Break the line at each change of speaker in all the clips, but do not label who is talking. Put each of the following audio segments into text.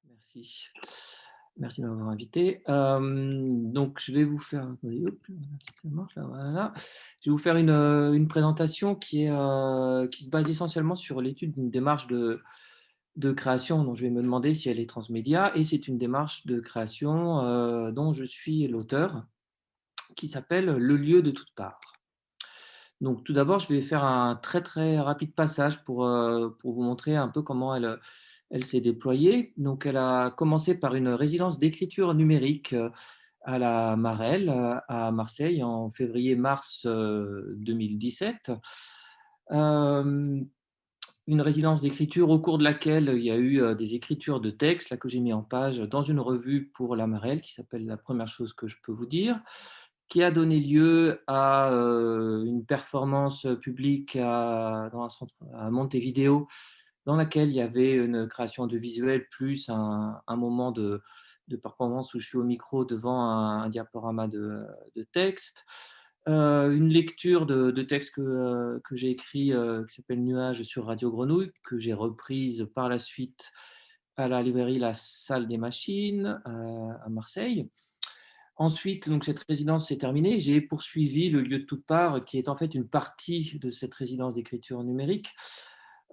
Merci. Merci de m'avoir invité. Donc je vais vous faire attendez, hop, ça marche là, voilà. Je vais vous faire une présentation qui se base essentiellement sur l'étude d'une démarche de création dont je vais me demander si elle est transmédia et c'est une démarche de création, dont je suis l'auteur, qui s'appelle «Le lieu de toutes parts». Donc tout d'abord, je vais faire un très, très rapide passage pour vous montrer un peu comment elle s'est déployée. Donc elle a commencé par une résidence d'écriture numérique, à la Marelle, à Marseille en février-mars, 2017. Hem, une résidence d'écriture au cours de laquelle il y a eu, des écritures de textes, là, que j'ai mis en page dans une revue pour la Marelle qui s'appelle «La première chose que je peux vous dire», qui a donné lieu à, une performance publique dans un centre à Montevideo, dans laquelle il y avait une création de visuels plus un moment de performance où je suis au micro devant un diaporama de texte. Une lecture de textes que j'ai écrit, qui s'appelle «Nuages» sur Radio Grenouille, que j'ai reprise par la suite à la librairie La Salle des Machines, à Marseille. Ensuite, donc cette résidence s'est terminée. J'ai poursuivi le lieu de toutes parts, qui est en fait une partie de cette résidence d'écriture numérique,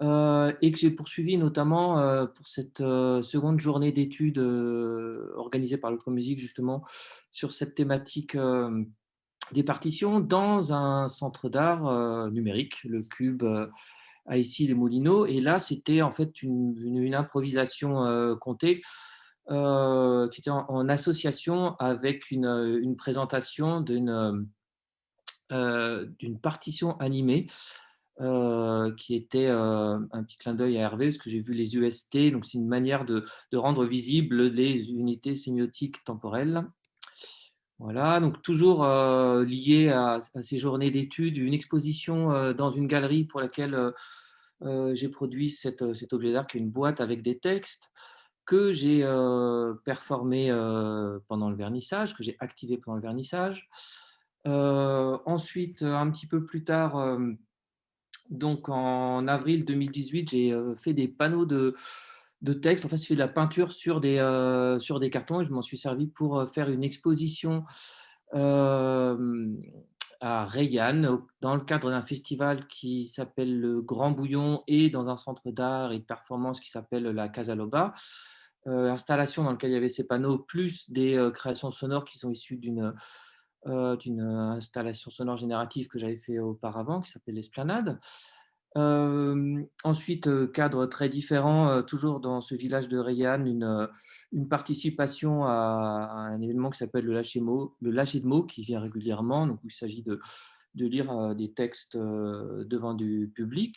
et que j'ai poursuivi notamment, pour cette, seconde journée d'études, organisée par Musique justement sur cette thématique, des partitions dans un centre d'art, numérique, le Cube, à Issy-les-Moulineaux. Et là, c'était en fait une improvisation, comptée, qui était en association avec une présentation d'une partition animée, qui était, un petit clin d'œil à Hervé, parce que j'ai vu les UST, donc c'est une manière de rendre visibles les unités sémiotiques temporelles. Voilà, donc toujours, lié à ces journées d'études, une exposition, dans une galerie pour laquelle, j'ai produit cet objet d'art qui est une boîte avec des textes que j'ai, performé, pendant le vernissage, que j'ai activé pendant le vernissage. Ensuite, un petit peu plus tard, donc en avril 2018, j'ai, fait des panneaux de texte. En fait, j'ai fait de la peinture sur des cartons et je m'en suis servi pour, faire une exposition, hem, à Reillanne, dans le cadre d'un festival qui s'appelle le Grand Bouillon et dans un centre d'art et de performance qui s'appelle la Casa Loba. Installation dans lequel il y avait ces panneaux, plus des, créations sonores qui sont issues d'une installation sonore générative que j'avais fait auparavant, qui s'appelle l'Esplanade. Ensuite, cadre très différent, toujours dans ce village de Reillanne, une participation à un événement qui s'appelle le Lâcher de mots, qui vient régulièrement, donc où il s'agit de lire, des textes, devant du public.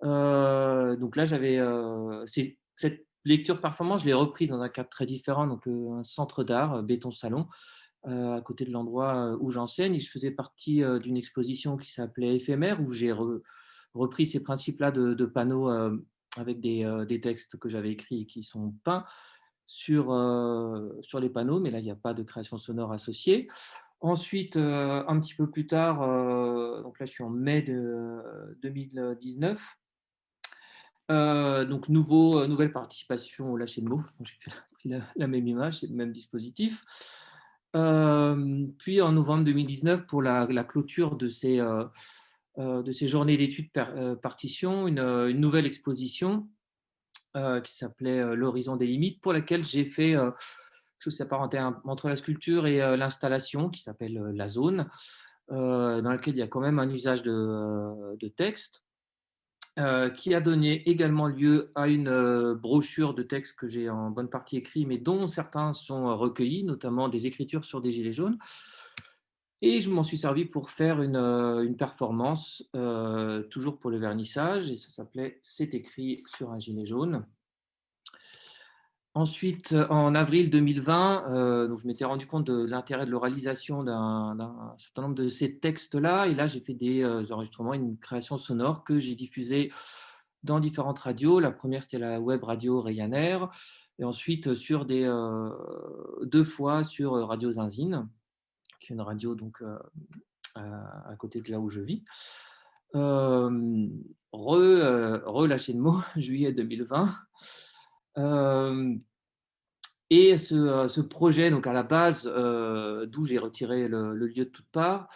Donc là, cette lecture performance, je l'ai reprise dans un cadre très différent, donc un centre d'art, Béton Salon, à côté de l'endroit, où j'enseigne. Et je faisais partie, d'une exposition qui s'appelait Éphémère, où j'ai repris ces principes-là de panneaux, avec des textes que j'avais écrits et qui sont peints sur les panneaux, mais là, il n'y a pas de création sonore associée. Ensuite, un petit peu plus tard, donc là, je suis en mai de 2019, donc nouvelle participation au Lâcher de mots. Donc j'ai pris la même image, c'est le même dispositif. Puis en novembre 2019, pour la clôture de ces journées d'études partition, une nouvelle exposition, qui s'appelait, «L'horizon des limites», pour laquelle j'ai fait, tout s'apparentait entre la sculpture et l'installation qui s'appelle, «La zone», dans laquelle il y a quand même un usage de texte, qui a donné également lieu à une, brochure de textes que j'ai en bonne partie écrits, mais dont certains sont, recueillis, notamment des écritures sur des gilets jaunes. Et je m'en suis servi pour faire une performance, toujours pour le vernissage, et ça s'appelait «C'est écrit sur un gilet jaune». Ensuite, en avril 2020, donc je m'étais rendu compte de l'intérêt de l'oralisation d'un certain nombre de ces textes-là, et là j'ai fait des, enregistrements, une création sonore que j'ai diffusée dans différentes radios. La première, c'était la web radio Ryanair, et ensuite sur 2 fois sur, Radio Zinzine, qui est une radio donc, à côté de là où je vis. Relâché de mots, juillet 2020. Et ce projet, donc à la base, d'où j'ai retiré le lieu de toutes parts,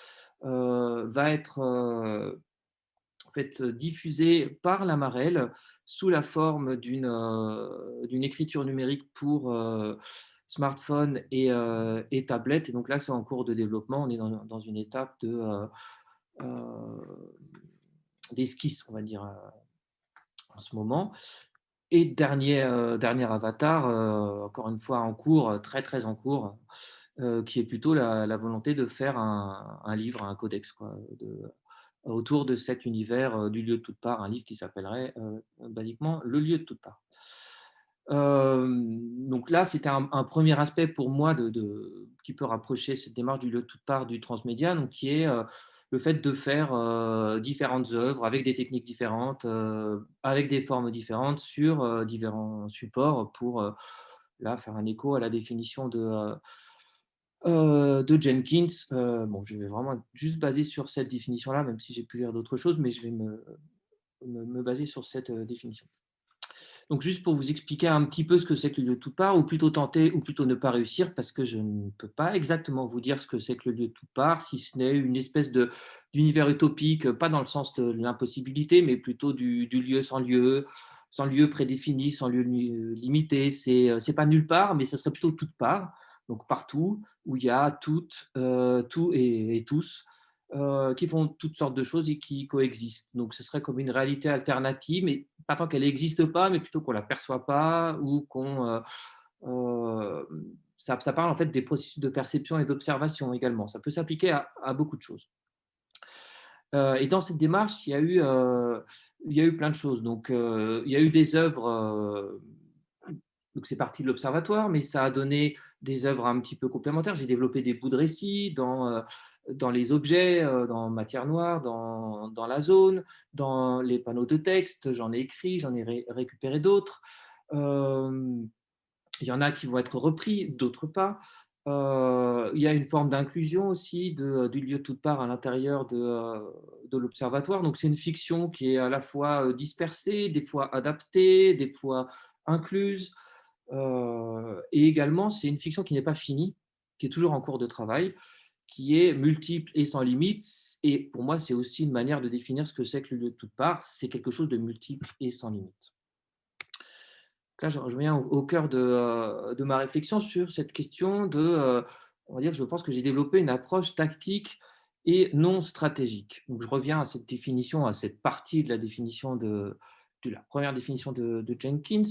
va être, en fait, diffusé par la Marelle sous la forme d'une écriture numérique pour, smartphone et tablette. Et donc là, c'est en cours de développement. On est dans une étape heu, d'esquisse, on va dire, en ce moment. Et dernier avatar, encore une fois en cours, très, très en cours, qui est plutôt la volonté de faire un livre, un codex quoi, autour de cet univers, du lieu de toutes parts, un livre qui s'appellerait, basiquement «Le lieu de toutes parts». Donc là, c'était un 1er aspect pour moi qui peut rapprocher cette démarche du lieu de toutes parts du transmédia, donc qui est, le fait de faire, différentes œuvres avec des techniques différentes, avec des formes différentes sur, différents supports pour, là, faire un écho à la définition de Jenkins. Bon, je vais vraiment être juste basé sur cette définition-là, même si j'ai pu lire d'autres choses, mais je vais me baser sur cette, définition. Donc juste pour vous expliquer un petit peu ce que c'est que le lieu de toutes parts, ou plutôt tenter, ou plutôt ne pas réussir, parce que je ne peux pas exactement vous dire ce que c'est que le lieu de toutes parts, si ce n'est une espèce d'univers utopique, pas dans le sens de l'impossibilité, mais plutôt du lieu sans lieu prédéfini, sans lieu limité. C'est pas nulle part, mais ce serait plutôt toute part, donc partout où il y a toutes, tout et tous, qui font toutes sortes de choses et qui coexistent. Donc ce serait comme une réalité alternative, mais pas tant qu'elle n'existe pas, mais plutôt qu'on ne la perçoit pas ou ça parle en fait des processus de perception et d'observation également. Ça peut s'appliquer à beaucoup de choses. Et dans cette démarche, il y a eu plein de choses. Donc, il y a eu des œuvres, donc c'est parti de l'observatoire, mais ça a donné des œuvres un petit peu complémentaires. J'ai développé des bouts de récits dans les objets, dans Matière Noire, dans la zone, dans les panneaux de texte. J'en ai écrit, j'en ai récupéré d'autres. Il y en a qui vont être repris, d'autres pas. Il y a une forme d'inclusion aussi du lieu de toutes parts à l'intérieur de l'observatoire. Donc c'est une fiction qui est à la fois dispersée, des fois adaptée, des fois incluse. Et également, c'est une fiction qui n'est pas finie, qui est toujours en cours de travail, qui est multiple et sans limite. Et pour moi, c'est aussi une manière de définir ce que c'est que le lieu de toutes parts. C'est quelque chose de multiple et sans limite. Là, je reviens au cœur de ma réflexion sur cette question on va dire, je pense que j'ai développé une approche tactique et non stratégique. Donc, je reviens à cette définition, à cette partie de la définition de la première définition de Jenkins,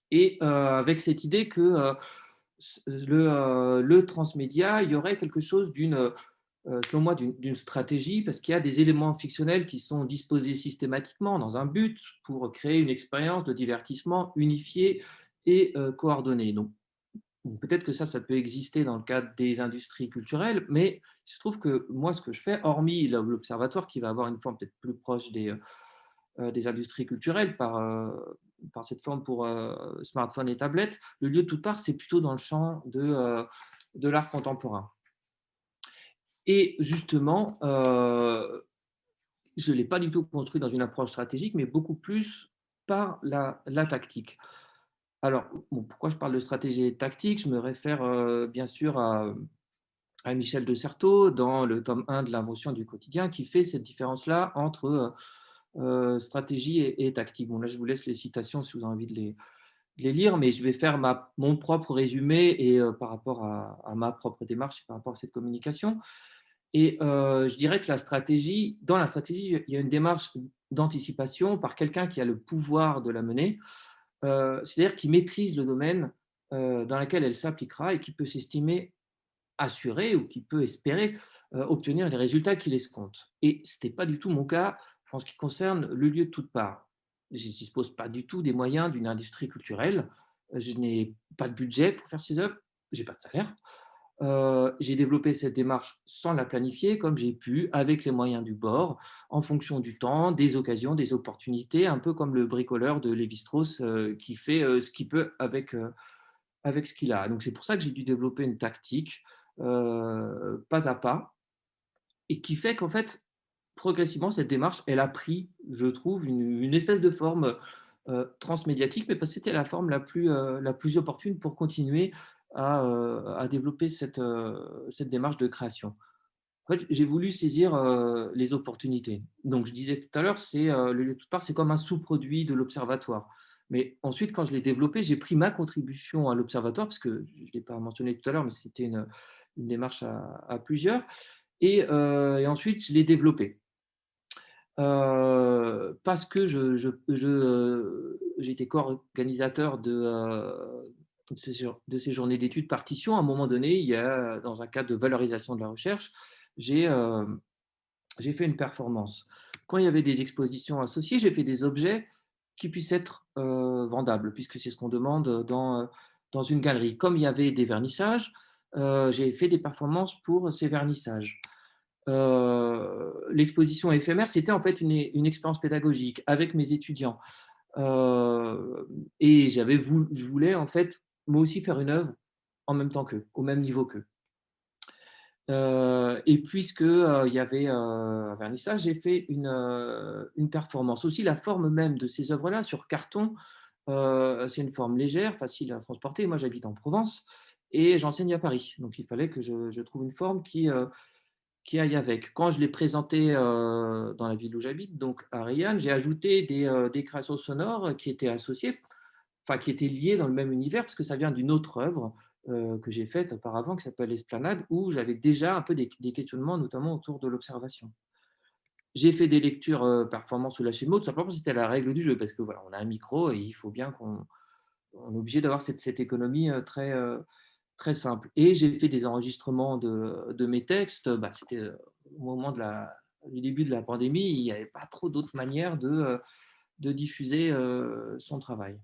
avec cette idée que le transmédia, il y aurait quelque chose selon moi, d'une stratégie, parce qu'il y a des éléments fictionnels qui sont disposés systématiquement dans un but pour créer une expérience de divertissement unifiée et coordonnée. Donc, peut-être que ça peut exister dans le cadre des industries culturelles, mais il se trouve que moi, ce que je fais, hormis l'observatoire qui va avoir une forme peut-être plus proche des industries culturelles par cette forme pour smartphone et tablette, le lieu de toute part, c'est plutôt dans le champ de l'art contemporain. Et justement, je ne l'ai pas du tout construit dans une approche stratégique, mais beaucoup plus par la tactique. Alors, bon, pourquoi je parle de stratégie et de tactique? Je me réfère bien sûr à Michel de Certeau dans le tome 1 de l'Invention du quotidien, qui fait cette différence-là entre stratégie et tactique. Bon, là, je vous laisse les citations si vous avez envie de les lire, mais je vais faire mon propre résumé et par rapport à ma propre démarche et par rapport à cette communication. Et je dirais que dans la stratégie, il y a une démarche d'anticipation par quelqu'un qui a le pouvoir de la mener, c'est-à-dire qui maîtrise le domaine dans lequel elle s'appliquera et qui peut s'estimer assuré ou qui peut espérer obtenir les résultats qu'il escompte. Et ce n'était pas du tout mon cas en ce qui concerne le lieu de toutes parts. Je ne dispose pas du tout des moyens d'une industrie culturelle. Je n'ai pas de budget pour faire ces œuvres, j'ai pas de salaire. J'ai développé cette démarche sans la planifier, comme j'ai pu, avec les moyens du bord, en fonction du temps, des occasions, des opportunités, un peu comme le bricoleur de Lévi-Strauss qui fait ce qu'il peut avec ce qu'il a. Donc c'est pour ça que j'ai dû développer une tactique, pas à pas, et qui fait qu'en fait, progressivement, cette démarche, elle a pris, je trouve, une espèce de forme transmédiatique, mais parce que c'était la forme la plus opportune pour continuer à développer cette démarche de création. En fait, j'ai voulu saisir, les opportunités. Donc je disais tout à l'heure, le lieu de toutes parts, c'est comme un sous-produit de l'observatoire. Mais ensuite, quand je l'ai développé, j'ai pris ma contribution à l'observatoire, parce que je ne l'ai pas mentionné tout à l'heure, mais c'était une démarche à plusieurs et ensuite je l'ai développé. Parce que j'ai été co-organisateur de ces journées d'études partition. À un moment donné, il y a, dans un cadre de valorisation de la recherche, j'ai, hem, j'ai fait une performance. Quand il y avait des expositions associées, j'ai fait des objets qui puissent être, vendables, puisque c'est ce qu'on demande dans une galerie. Comme il y avait des vernissages, j'ai fait des performances pour ces vernissages. L'exposition éphémère, c'était en fait une expérience pédagogique avec mes étudiants. Et je voulais en fait, moi aussi, faire une œuvre en même temps qu'eux, au même niveau qu'eux. Et puisque, il y avait, un vernissage, j'ai fait une performance. Aussi, la forme même de ces œuvres-là sur carton, c'est une forme légère, facile à transporter. Moi, j'habite en Provence et j'enseigne à Paris. Donc il fallait que je trouve une forme qui aille avec. Quand je l'ai présenté, dans la ville où j'habite, donc à Rayanne, j'ai ajouté des créations sonores qui étaient associées, enfin qui étaient liées dans le même univers, parce que ça vient d'une autre œuvre, que j'ai faite auparavant, qui s'appelle L'Esplanade, où j'avais déjà un peu des questionnements, notamment autour de l'observation. J'ai fait des lectures, performant sous lâcher de mots, tout simplement parce que c'était la règle du jeu, parce que voilà, on a un micro et il faut bien on est obligé d'avoir cette économie, très simple. Et j'ai fait des enregistrements de mes textes. Bah, c'était, au moment du début de la pandémie, il n'y avait pas trop d'autres manières de diffuser, son travail.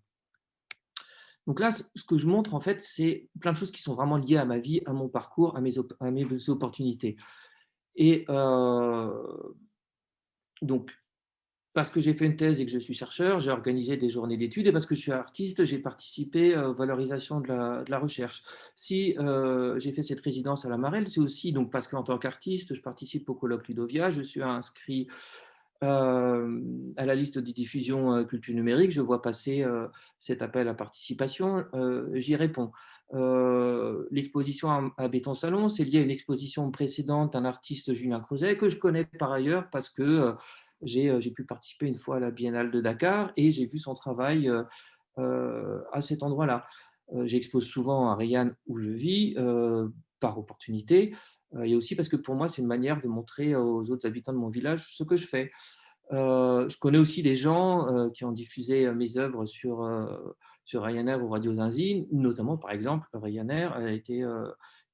Donc là, ce que je montre en fait, c'est plein de choses qui sont vraiment liées à ma vie, à mon parcours, à mes opportunités. Et donc parce que j'ai fait une thèse et que je suis chercheur, j'ai organisé des journées d'études et parce que je suis artiste, j'ai participé, aux valorisations de la recherche. Si, j'ai fait cette résidence à la Marelle, c'est aussi donc parce qu'en tant qu'artiste, je participe au colloque Ludovia, je suis inscrit, à la liste des diffusions, culture numérique, je vois passer, cet appel à participation, j'y réponds. L'exposition à Béton Salon, c'est lié à une exposition précédente d'un artiste, Julien Crozet, que je connais par ailleurs parce que, j'ai pu participer une fois à la Biennale de Dakar et j'ai vu son travail, à cet endroit-là. J'expose souvent à Rianne où je vis, par opportunité, et aussi parce que pour moi, c'est une manière de montrer aux autres habitants de mon village ce que je fais. Je connais aussi des gens, qui ont diffusé, mes œuvres sur Ryanair ou Radio Zinzine, notamment, par exemple, Ryanair a été,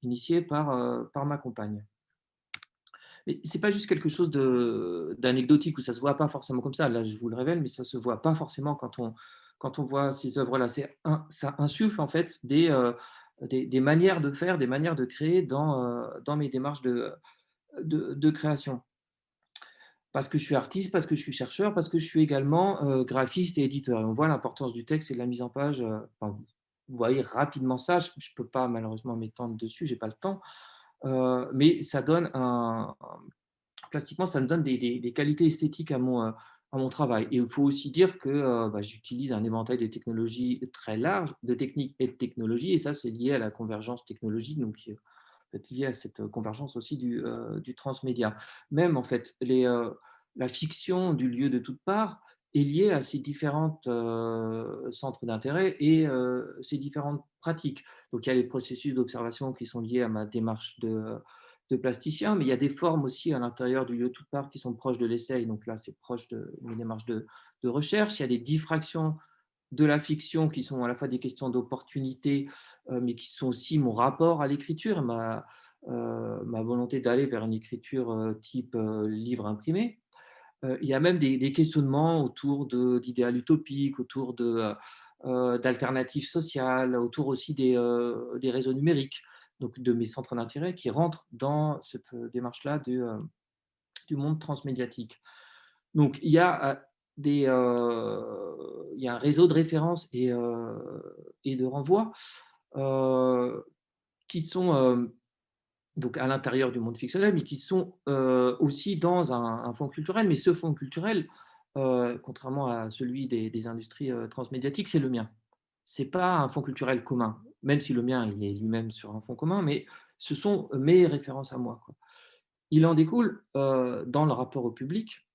initié par ma compagne. Mais c'est pas juste quelque chose d'anecdotique où ça se voit pas forcément comme ça. Là, je vous le révèle, mais ça se voit pas forcément quand on voit ces œuvres-là. Ça insuffle en fait des manières de faire, des manières de créer dans mes démarches de création. Parce que je suis artiste, parce que je suis chercheur, parce que je suis également, graphiste et éditeur. Et on voit l'importance du texte et de la mise en page, enfin, vous voyez rapidement ça. Je ne peux pas malheureusement m'étendre dessus, j'ai pas le temps, mais ça donne plastiquement, ça me donne des qualités esthétiques à mon travail. Et il faut aussi dire que, bah, j'utilise un éventail de technologies très large, de techniques et de technologies, et ça, c'est lié à la convergence technologique, donc qui est en fait lié à cette convergence aussi du transmédia. Même en fait, la fiction du lieu de toutes parts est liée à ces différentes, centres d'intérêt et ces différentes pratiques. Donc il y a les processus d'observation qui sont liés à ma démarche de plasticien, mais il y a des formes aussi à l'intérieur du lieu de toutes parts qui sont proches de l'essai. Donc là, c'est proche de mes démarches de recherche. Il y a des diffractions de la fiction qui sont à la fois des questions d'opportunité, mais qui sont aussi mon rapport à l'écriture, ma volonté d'aller vers une écriture, type, livre imprimé. Il y a même des questionnements autour d'idéal utopiques, autour d'alternatives sociales, autour aussi des réseaux numériques, donc de mes centres d'intérêt qui rentrent dans cette, démarche-là du monde transmédiatique. Donc il y a un réseau de références et de renvois, heu, qui sont, donc à l'intérieur du monde fictionnel, mais qui sont, aussi dans un fond culturel. Mais ce fond culturel, contrairement à celui des industries transmédiatiques, c'est le mien. C'est pas un fonds culturel commun, même si le mien, il est lui-même sur un fonds commun, mais ce sont mes références à moi, quoi. Il en découle, dans le rapport au public,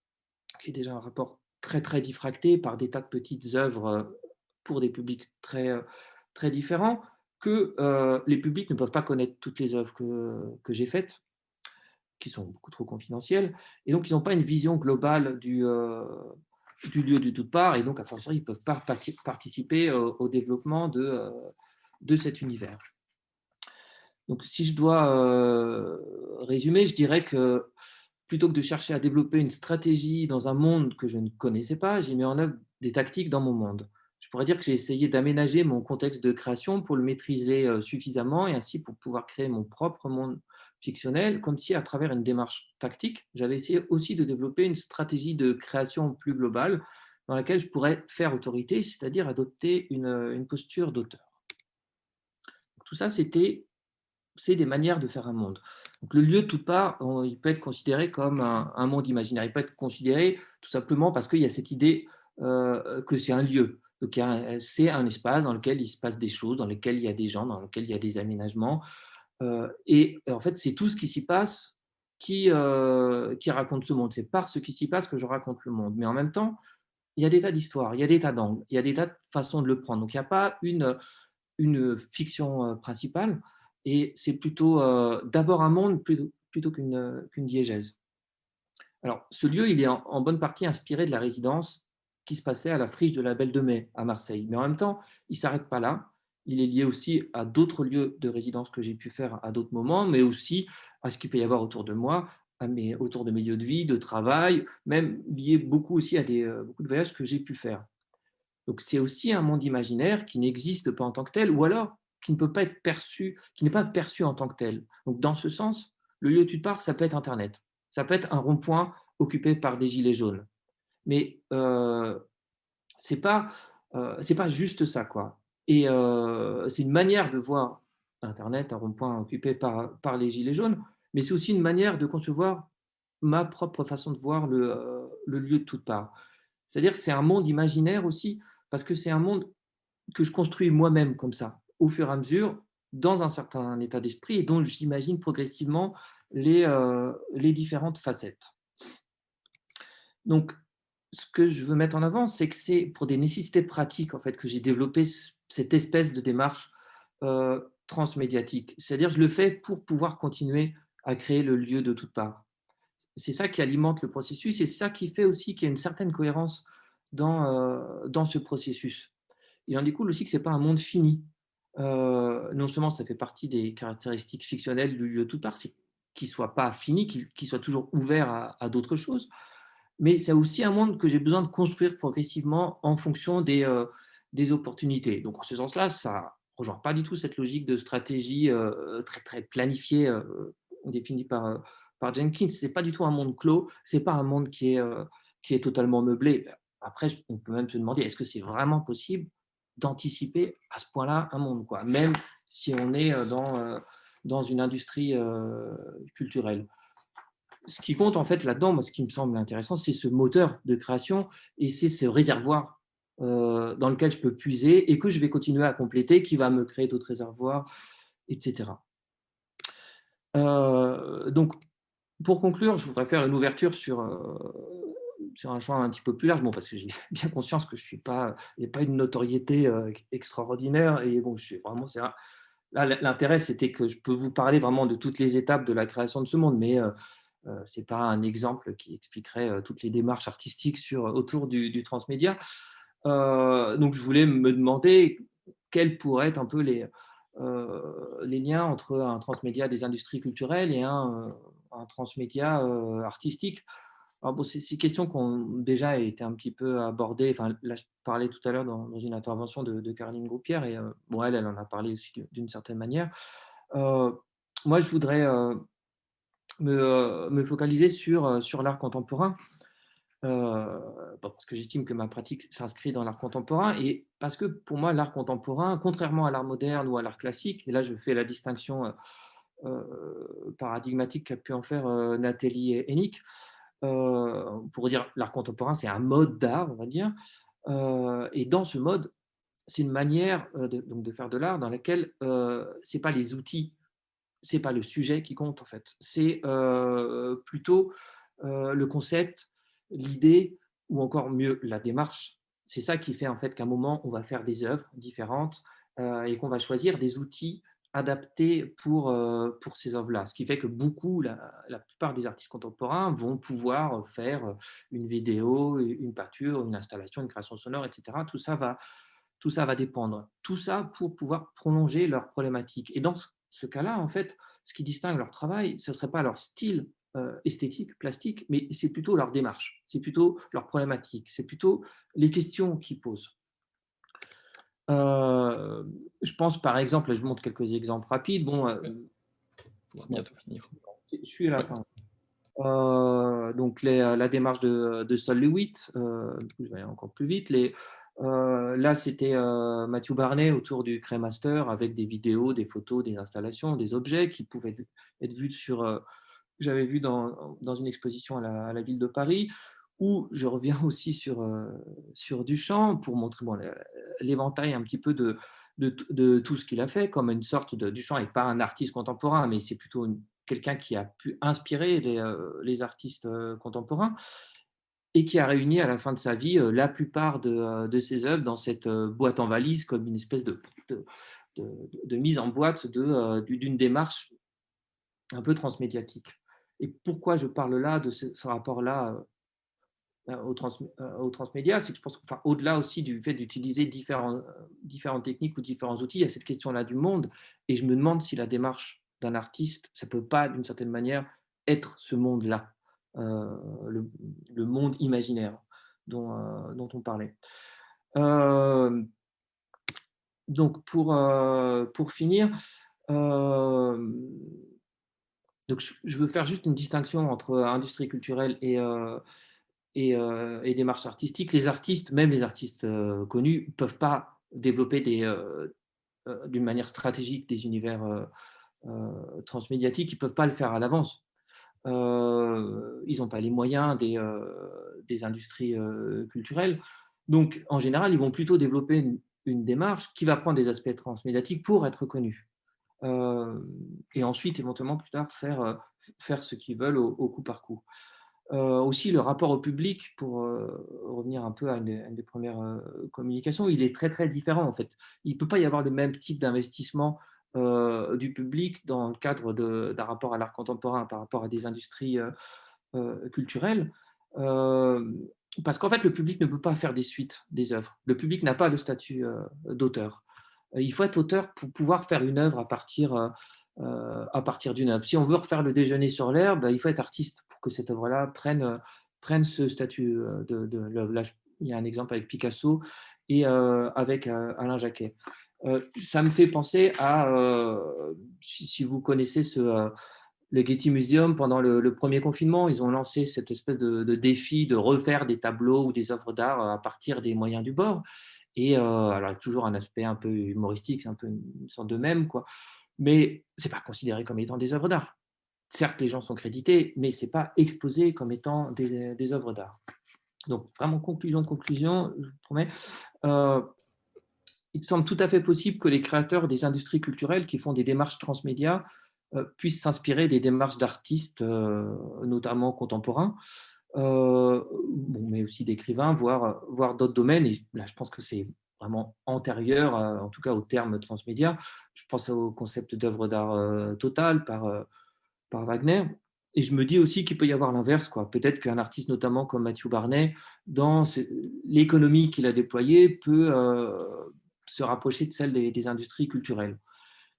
qui est déjà un rapport très, très diffracté par des tas de petites œuvres, pour des publics très, très différents, que, les publics ne peuvent pas connaître toutes les œuvres que j'ai faites, qui sont beaucoup trop confidentielles, et donc ils n'ont pas une vision globale du lieu de toutes parts, et donc à fortiori, ils ne peuvent pas participer au développement de cet univers. Donc si je dois résumer, je dirais que plutôt que de chercher à développer une stratégie dans un monde que je ne connaissais pas, j'ai mis en œuvre des tactiques dans mon monde. Je pourrais dire que j'ai essayé d'aménager mon contexte de création pour le maîtriser suffisamment, et ainsi pour pouvoir créer mon propre monde fictionnel, comme si à travers une démarche tactique, j'avais essayé aussi de développer une stratégie de création plus globale dans laquelle je pourrais faire autorité, c'est-à-dire adopter une posture d'auteur. Tout ça, c'est des manières de faire un monde. Donc, le lieu de toute part, il peut être considéré comme un monde imaginaire. Il peut être considéré tout simplement parce qu'il y a cette idée que c'est un lieu. Donc, c'est un espace dans lequel il se passe des choses, dans lequel il y a des gens, dans lequel il y a des aménagements. Et en fait, c'est tout ce qui s'y passe qui raconte ce monde. C'est par ce qui s'y passe que je raconte le monde. Mais en même temps, il y a des tas d'histoires, il y a des tas d'angles, il y a des tas de façons de le prendre. Donc, il n'y a pas une fiction principale, et c'est plutôt d'abord un monde plutôt qu'une diégèse. Alors, ce lieu, il est en bonne partie inspiré de la résidence qui se passait à la Friche de la Belle de Mai à Marseille. Mais en même temps, il ne s'arrête pas là. Il est lié aussi à d'autres lieux de résidence que j'ai pu faire à d'autres moments, mais aussi à ce qu'il peut y avoir autour de moi, autour de mes lieux de vie, de travail, même lié beaucoup aussi à beaucoup de voyages que j'ai pu faire. Donc c'est aussi un monde imaginaire qui n'existe pas en tant que tel, ou alors qui ne peut pas être perçu, qui n'est pas perçu en tant que tel. Donc dans ce sens, le lieu où tu pars, ça peut être Internet, ça peut être un rond-point occupé par des gilets jaunes. Mais c'est pas c'est pas juste ça, quoi. Et c'est une manière de voir Internet, un rond-point occupé par les gilets jaunes, mais c'est aussi une manière de concevoir ma propre façon de voir le lieu de toute part. C'est-à-dire que c'est un monde imaginaire aussi, parce que c'est un monde que je construis moi-même comme ça, au fur et à mesure, dans un certain état d'esprit, et dont j'imagine progressivement les différentes facettes. Donc, ce que je veux mettre en avant, c'est que c'est pour des nécessités pratiques en fait, que j'ai développé cette espèce de démarche transmédiatique. C'est-à-dire, je le fais pour pouvoir continuer à créer le lieu de toute part. C'est ça qui alimente le processus, et c'est ça qui fait aussi qu'il y a une certaine cohérence dans ce processus. Il en découle aussi que ce n'est pas un monde fini. Non seulement ça fait partie des caractéristiques fictionnelles du lieu de toute part, c'est qu'il ne soit pas fini, qu'il soit toujours ouvert à d'autres choses, mais c'est aussi un monde que j'ai besoin de construire progressivement en fonction des opportunités. Donc en ce sens-là, ça ne rejoint pas du tout cette logique de stratégie très, très planifiée définie par Jenkins. Ce n'est pas du tout un monde clos, ce n'est pas un monde qui est totalement meublé. Après, on peut même se demander, est-ce que c'est vraiment possible d'anticiper à ce point-là un monde, quoi, même si on est dans une industrie culturelle. Ce qui compte en fait là-dedans, moi, ce qui me semble intéressant, c'est ce moteur de création, et c'est ce réservoir dans lequel je peux puiser et que je vais continuer à compléter, qui va me créer d'autres réservoirs, etc. Donc, pour conclure, je voudrais faire une ouverture sur un champ un petit peu plus large, bon, parce que j'ai bien conscience que je suis pas, il n'y a pas une notoriété extraordinaire, et bon, je suis vraiment, là, l'intérêt, c'était que je peux vous parler vraiment de toutes les étapes de la création de ce monde, mais ce n'est pas un exemple qui expliquerait toutes les démarches artistiques autour du transmédia. Donc, je voulais me demander quels pourraient être un peu les liens entre un transmédia des industries culturelles et un transmédia artistique. Alors bon, c'est ces questions qui ont déjà été un petit peu abordées. Enfin, là, je parlais tout à l'heure dans une intervention de Caroline Groupière, et bon, elle en a parlé aussi d'une certaine manière. Euh, Moi, je voudrais me focaliser sur l'art contemporain, bon, parce que j'estime que ma pratique s'inscrit dans l'art contemporain, et parce que pour moi, l'art contemporain, contrairement à l'art moderne ou à l'art classique, et là je fais la distinction paradigmatique qu'a pu en faire Nathalie Hennig, pour dire l'art contemporain, c'est un mode d'art, on va dire. Et dans ce mode, c'est une manière donc de faire de l'art dans laquelle c'est pas les outils, c'est pas le sujet qui compte en fait. C'est plutôt le concept, l'idée ou encore mieux la démarche. C'est ça qui fait en fait qu'à un moment on va faire des œuvres différentes et qu'on va choisir des outils adaptés pour ces œuvres-là. Ce qui fait que beaucoup, la plupart des artistes contemporains vont pouvoir faire une vidéo, une peinture, une installation, une création sonore, etc. Tout ça va dépendre. Tout ça pour pouvoir prolonger leur problématique. Et dans ce cas-là, en fait, ce qui distingue leur travail, ce ne serait pas leur style esthétique, plastique, mais c'est plutôt leur démarche, c'est plutôt leur problématique, c'est plutôt les questions qu'ils posent. Euh, je pense par exemple, je vous montre quelques exemples rapides. Bon,
Ouais, faudra
bon
bientôt finir.
je suis à la
Ouais.
fin. Donc la démarche de Sol Lewitt, je vais aller encore plus vite. Là, c'était Matthew Barney autour du Cremaster avec des vidéos, des photos, des installations, des objets qui pouvaient être vus j'avais vu dans une exposition à la ville de Paris, où je reviens aussi sur Duchamp pour montrer bon, l'éventail un petit peu de tout ce qu'il a fait, comme une sorte de… Duchamp n'est pas un artiste contemporain, mais c'est plutôt quelqu'un qui a pu inspirer les artistes contemporains et qui a réuni à la fin de sa vie la plupart de ses œuvres dans cette boîte en valise, comme une espèce de, de mise en boîte d'une démarche un peu transmédiatique. Et pourquoi je parle là de ce rapport-là au transmédia, c'est que je pense qu'au-delà aussi du fait d'utiliser différentes techniques ou différents outils, il y a cette question-là du monde. Et je me demande si la démarche d'un artiste, ça ne peut pas, d'une certaine manière, être ce monde-là, euh, le, le, monde imaginaire dont on parlait. Euh, donc, pour finir, euh, donc je veux faire juste une distinction entre industrie culturelle et démarche artistique. Les artistes, même les artistes connus, ne peuvent pas développer d'une manière stratégique des univers transmédiatiques. Ils ne peuvent pas le faire à l'avance. Ils n'ont pas les moyens des industries culturelles. Donc, en général, ils vont plutôt développer une démarche qui va prendre des aspects transmédiatiques pour être connus. Et ensuite, éventuellement, plus tard, faire ce qu'ils veulent au coup par coup. Aussi, le rapport au public, pour revenir un peu à une des premières communications, il est très, très différent en fait. Il ne peut pas y avoir le même type d'investissement du public dans le cadre d'un rapport à l'art contemporain par rapport à des industries culturelles. Euh, Parce qu'en fait, le public ne peut pas faire des suites des œuvres. Le public n'a pas le statut d'auteur. Il faut être auteur pour pouvoir faire une œuvre à partir d'une œuvre. Si on veut refaire le déjeuner sur l'herbe, il faut être artiste pour que cette œuvre-là prenne ce statut l'œuvre. Là, il y a un exemple avec Picasso et avec Alain Jacquet. Ça me fait penser à, si vous connaissez le Getty Museum, pendant le premier confinement, ils ont lancé cette espèce de défi de refaire des tableaux ou des œuvres d'art à partir des moyens du bord. Et alors, toujours un aspect un peu humoristique, un peu une sorte de mème, quoi. Mais ce n'est pas considéré comme étant des œuvres d'art. Certes, les gens sont crédités, mais ce n'est pas exposé comme étant des œuvres d'art. Donc, vraiment, conclusion, je vous promets. Euh, il me semble tout à fait possible que les créateurs des industries culturelles qui font des démarches transmédia puissent s'inspirer des démarches d'artistes, notamment contemporains, bon, mais aussi d'écrivains, voire d'autres domaines. Et là, je pense que c'est vraiment antérieur, en tout cas au terme transmédia. Je pense au concept d'œuvre d'art totale par Wagner. Et je me dis aussi qu'il peut y avoir l'inverse, quoi. Peut-être qu'un artiste, notamment comme Matthew Barney, dans l'économie qu'il a déployée, peut se rapprocher de celle des industries culturelles.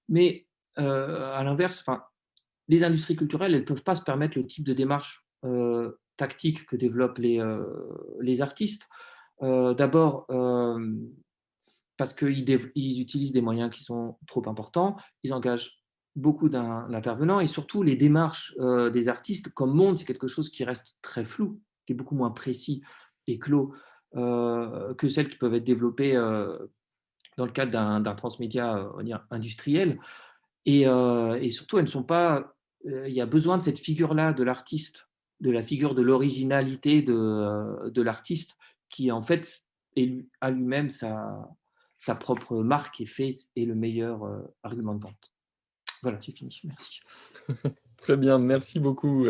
Mais à l'inverse, les industries culturelles, elles ne peuvent pas se permettre le type de démarche tactique que développent les artistes. D'abord, parce qu'ils utilisent des moyens qui sont trop importants, ils engagent beaucoup d'intervenants et surtout les démarches des artistes comme monde, c'est quelque chose qui reste très flou, qui est beaucoup moins précis et clos que celles qui peuvent être développées dans le cadre d'un transmédia on va dire, industriel. Et surtout, elles ne sont pas. Il y a besoin de cette figure-là de l'artiste de la figure de l'originalité de l'artiste qui, en fait, a lui-même sa propre marque et est le meilleur argument de vente. Voilà, c'est fini. Merci.
Très bien, merci beaucoup,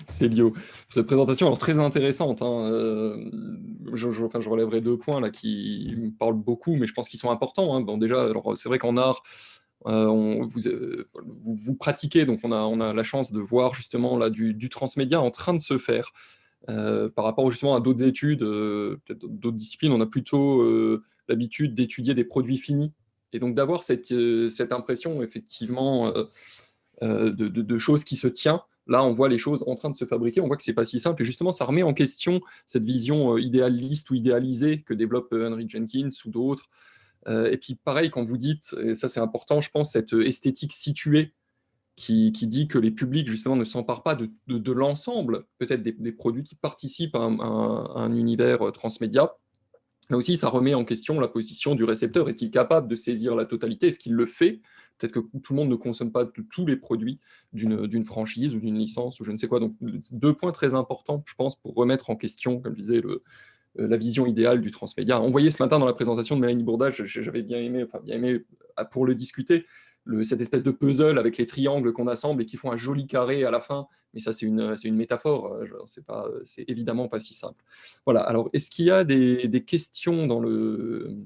Célio, pour cette présentation alors très intéressante, hein, enfin, je relèverai 2 points là qui me parlent beaucoup, mais je pense qu'ils sont importants, hein. Bon déjà, alors c'est vrai qu'en art, vous pratiquez, donc on a la chance de voir justement là du transmédia en train de se faire. Par rapport justement à d'autres études, peut-être d'autres disciplines, on a plutôt l'habitude d'étudier des produits finis. Et donc d'avoir cette impression effectivement de choses qui se tient. Là, on voit les choses en train de se fabriquer, on voit que c'est pas si simple, et justement, ça remet en question cette vision idéaliste ou idéalisée que développe Henry Jenkins ou d'autres. Et puis, pareil, quand vous dites, et ça c'est important, je pense, cette esthétique située qui dit que les publics, justement, ne s'emparent pas de l'ensemble, peut-être des produits qui participent à un univers transmédia. Là aussi, ça remet en question la position du récepteur. Est-il capable de saisir la totalité? Est-ce qu'il le fait? Peut-être que tout le monde ne consomme pas tous les produits d'une franchise ou d'une licence ou je ne sais quoi. Donc, 2 points très importants, je pense, pour remettre en question, comme je disais, la vision idéale du transmédia. On voyait ce matin dans la présentation de Mélanie Bourdage, j'avais bien aimé, pour le discuter, cette espèce de puzzle avec les triangles qu'on assemble et qui font un joli carré à la fin. Mais ça, c'est une métaphore. C'est évidemment pas si simple. Voilà. Alors, est-ce qu'il y a des questions dans le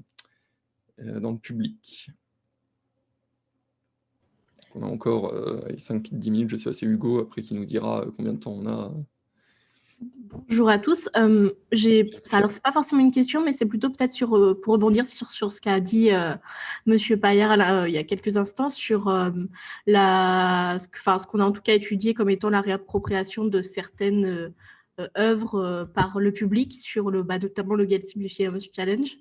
public? On a encore 5-10 minutes. Je sais pas, c'est Hugo après qui nous dira combien de temps on a.
Bonjour à tous. Alors, c'est pas forcément une question, mais c'est plutôt peut-être pour rebondir sur ce qu'a dit Monsieur Paillard il y a quelques instants sur ce qu'on a en tout cas étudié comme étant la réappropriation de certaines œuvres par le public sur notamment le Getty Museum Challenge,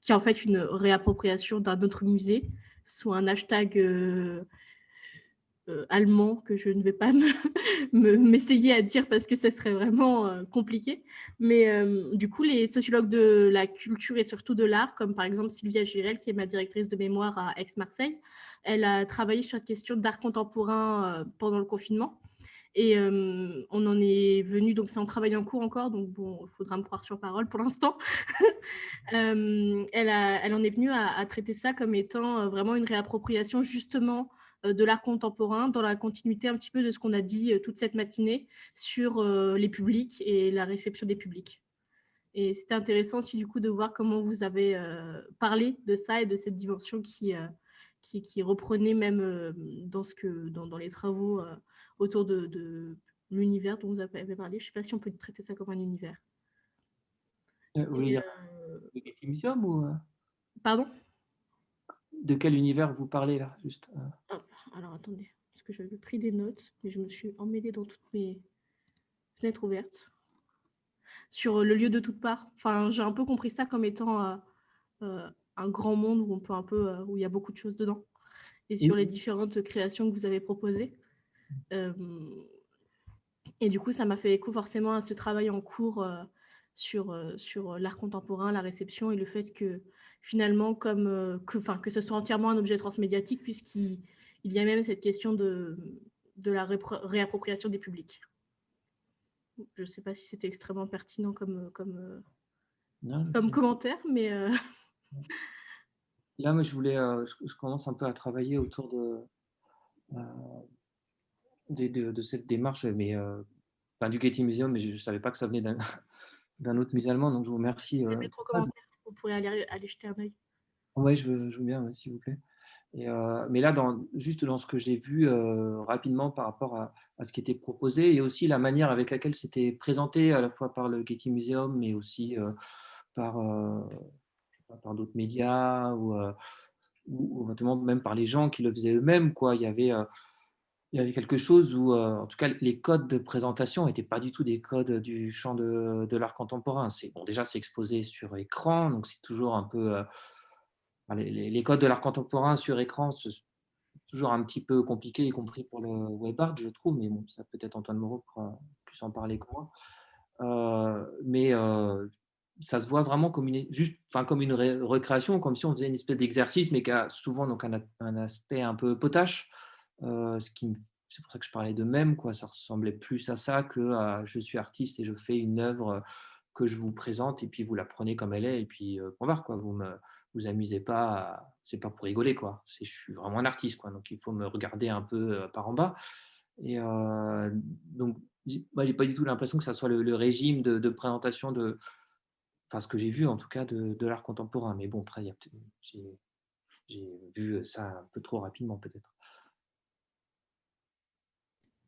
qui est en fait une réappropriation d'un autre musée sous un hashtag allemand que je ne vais pas m'essayer à dire parce que ça serait vraiment compliqué. Mais du coup, les sociologues de la culture et surtout de l'art, comme par exemple Sylvia Girel, qui est ma directrice de mémoire à Aix-Marseille, elle a travaillé sur la question d'art contemporain pendant le confinement. Et on en est venu, donc c'est en travail en cours encore, donc bon, il faudra me croire sur parole pour l'instant. Elle en est venue à traiter ça comme étant vraiment une réappropriation justement de l'art contemporain, dans la continuité un petit peu de ce qu'on a dit toute cette matinée sur les publics et la réception des publics. Et c'était intéressant aussi du coup de voir comment vous avez parlé de ça et de cette dimension qui reprenait même dans les travaux autour de l'univers dont vous avez parlé. Je ne sais pas si on peut traiter ça comme un univers.
Vous voulez dire le Getty Museum ou
Pardon?
de quel univers vous parlez là, juste
Alors attendez, parce que j'avais pris des notes, mais je me suis emmêlée dans toutes mes fenêtres ouvertes. Sur le lieu de toutes parts. Enfin, j'ai un peu compris ça comme étant un grand monde où on peut où il y a beaucoup de choses dedans. Et sur les différentes créations que vous avez proposées. Et du coup, ça m'a fait écho forcément à ce travail en cours sur l'art contemporain, la réception et le fait que finalement, que ce soit entièrement un objet transmédiatique, puisqu'il y a même cette question de la réappropriation des publics. Je ne sais pas si c'était extrêmement pertinent comme commentaire, mais...
Là, moi, je commence un peu à travailler autour de cette démarche, mais du Getty Museum, mais je ne savais pas que ça venait d'un autre musée allemand, donc je vous remercie.
Je vais mettre en commentaire, vous pourrez aller jeter un œil.
Oui, je veux bien, ouais, s'il vous plaît. Mais là, juste dans ce que j'ai vu rapidement par rapport à ce qui était proposé et aussi la manière avec laquelle c'était présenté à la fois par le Getty Museum, mais aussi par, par d'autres médias ou notamment même par les gens qui le faisaient eux-mêmes, quoi. Il y avait quelque chose où, en tout cas, les codes de présentation n'étaient pas du tout des codes du champ de l'art contemporain. Bon, déjà, c'est exposé sur écran, donc c'est toujours un peu... les codes de l'art contemporain sur écran, c'est toujours un petit peu compliqué, y compris pour le web art, je trouve, mais bon, ça peut-être Antoine Moreau pourra plus en parler que moi. Mais ça se voit vraiment comme comme une recréation, comme si on faisait une espèce d'exercice, mais qui a souvent donc un aspect un peu potache, ce qui c'est pour ça que je parlais de mème, quoi. Ça ressemblait plus à ça que à je suis artiste et je fais une œuvre que je vous présente et puis vous la prenez comme elle est et puis point barre, quoi. Vous amusez pas, c'est pas pour rigoler, quoi. Je suis vraiment un artiste, quoi. Donc il faut me regarder un peu par en bas. Et donc, moi, j'ai pas du tout l'impression que ça soit le régime de présentation enfin, ce que j'ai vu en tout cas de l'art contemporain. Mais bon, après, j'ai vu ça un peu trop rapidement peut-être.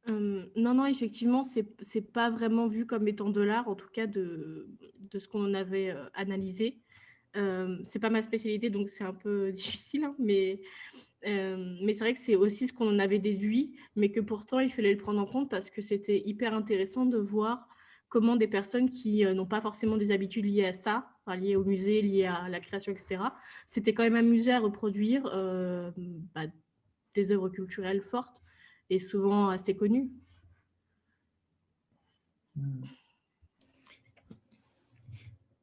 Non, non, effectivement, c'est pas vraiment vu comme étant de l'art, en tout cas de ce qu'on avait analysé. C'est pas ma spécialité, donc c'est un peu difficile, hein, mais c'est vrai que c'est aussi ce qu'on en avait déduit, mais que pourtant il fallait le prendre en compte parce que c'était hyper intéressant de voir comment des personnes qui n'ont pas forcément des habitudes liées à ça, enfin, liées au musée, liées à la création, etc., s'étaient quand même amusées à reproduire des œuvres culturelles fortes et souvent assez connues.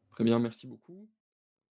Très bien, merci beaucoup.